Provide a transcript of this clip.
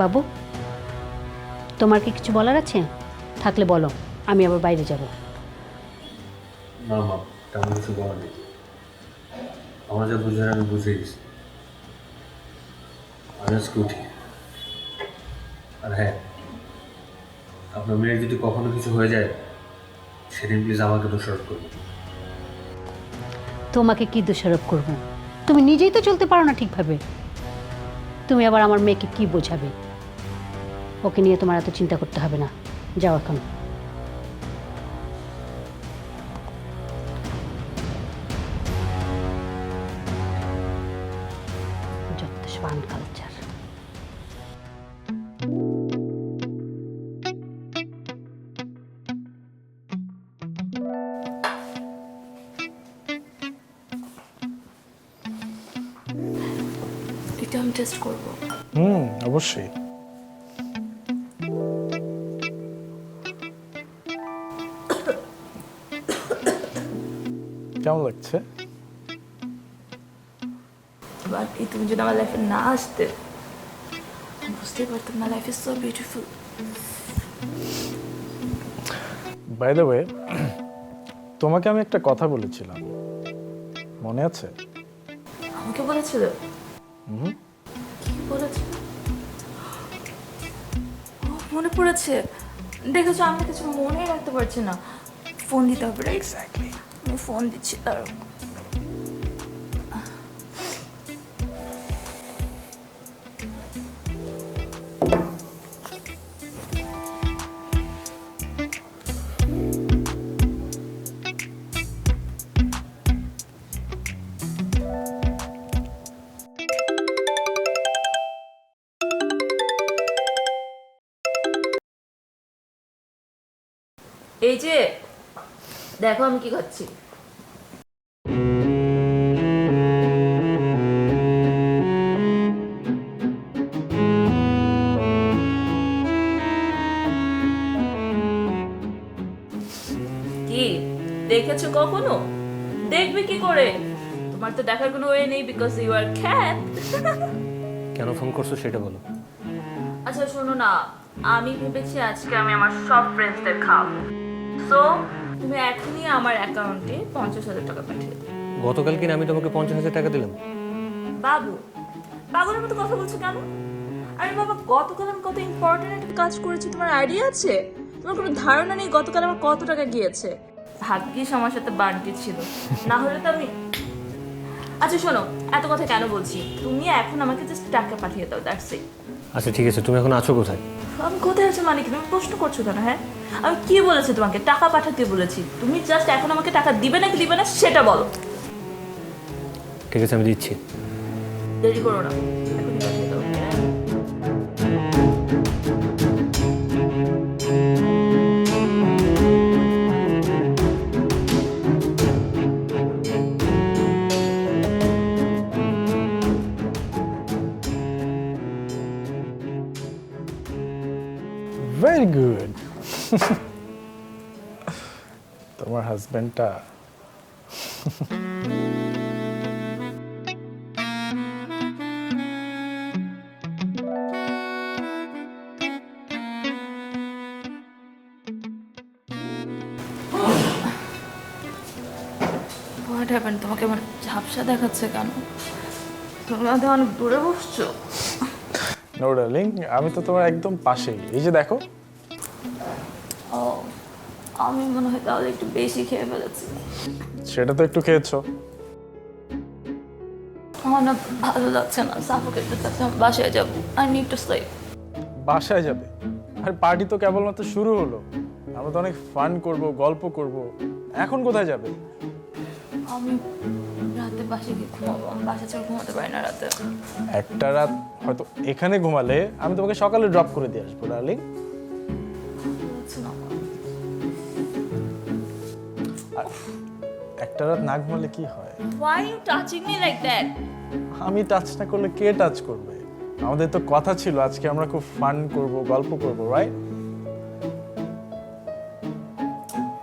বাবু, তোমার কি কিছু বলার আছে? থাকলে বলো, আমি আবার বাইরে যাব। না মা, তেমন কিছু বলা নেই। আমার যা বুঝার আমি বুঝে গেছি। আমি আজকে উঠি। আর হ্যাঁ, আপনার মেয়ের যদি কখনো কিছু হয়ে যায় সেদিন প্লিজ আমাকে দোষারোপ করবেন। তোমাকে কি দোষারোপ করব? তুমি নিজেই তো চলতে পারো না ঠিকভাবে। তুমি আবার আমার মেয়েকে কি বোঝাবে? ওকে নিয়ে তোমার এত চিন্তা করতে হবে না। যাও এখন। যত সব কালচার। এটা আমি টেস্ট করবো। অবশ্যই। কেমন লাগছে? বাট তুমি যদি আমার লাইফে না আসতে বুঝতেই পারতাম না। Life is so beautiful. By the way, তোমাকে আমি একটা কথা বলেছিলাম, মনে আছে? আমাকে বলেছিল? কি বলেছিল? ও, মনে পড়েছে। দেখেছো, আমি কিছু মনে রাখতে পারছি না। ফোন দিতে হবে। এক্স্যাক্টলি, আমি ফোন দিচ্ছি তার। এই যে দেখো আমি কি খাচ্ছি। কি দেখেছো কখনো? দেখবে কি করে? তোমার তো দেখার কোনো ওয়ে নেই, বিকজ ইউ আর ক্যাট। কেন ফোন করছো সেটা বলো। আচ্ছা শোনো না, আমি ভেবেছি আজকে আমি আমার সব ফ্রেন্ডসদের খাওয়াবো। সো তুমি এখনই আমার অ্যাকাউন্টে 50,000 টাকা পাঠিয়ে দাও। গতকাল কিনা আমি তোমাকে 50,000 টাকা দিলাম। বাবু, পাগলের মতো কথা বলছো কেন? আরে বাবা, গতকাল আমি কত ইম্পর্টেন্ট একটা কাজ করেছি, তোমার আইডিয়া আছে? তোমার কোনো ধারণা নেই গতকাল আমার কত টাকা গিয়েছে। ভাগ্যিস আমার সাথে বান্টি ছিল, না হলে তো আমি। আচ্ছা শোনো, এত কথা কেন বলছি, তুমি এখন আমাকে জাস্ট টাকা পাঠিয়ে দাও, দ্যাটস ইট। আচ্ছা ঠিক আছে, তুমি এখন আছো কোথায়? আমি কোথায় আছি মানে কি? তুমি প্রশ্ন করছো কেন? হ্যাঁ, আমি কি বলেছি তোমাকে? টাকা পাঠাতে বলেছি। তুমি জাস্ট এখন আমাকে টাকা দিবে নাকি দিবে না সেটা বলো। ঠিক আছে, আমি দিচ্ছি। দেরি করো না, এখনই পাঠিয়ে দাও। Very good. তোমার হাজবেন্ডটা হোয়াট হ্যাপেন্ড? তোমাকে আমার ঝাপসা দেখাচ্ছে কেন? তুমি আমাদের অনেক দূরে বসছো। নো ডার্লিং, আমি তো তোমার একদম পাশেই, এই যে দেখো। ও, আমি মনে হয় তাহলে একটু বেশি খেয়ে ফেলেছি। সেটা তো একটু খেয়েছো। আমার না ভালো লাগছে না, সাফোকেট লাগছে, আমি বাসায় যাবো। I need to sleep. বাসায় যাবে? আর পার্টি তো কেবলমাত্র শুরু হলো, আমরা তো অনেক ফান করব, গল্প করব। এখন কোথায় যাবে? আমি রাতে বাসে গিয়ে ঘুমাবো। আমি বাসা ছেড়ে ঘুমাতে পারি না রাতে। একটা রাত হয়তো এখানে ঘুমালে আমি তোমাকে সকালে ড্রপ করে দিয়ে আসবো ডার্লিং। হচ্ছে না আমার। আর একটা রাত না ঘুমালে কি হয়? Why you touching me like that? আমি টাচ না করলে কে টাচ করবে? আমাদের তো কথা ছিল আজকে আমরা খুব ফান করব, গল্প করব, রাইট?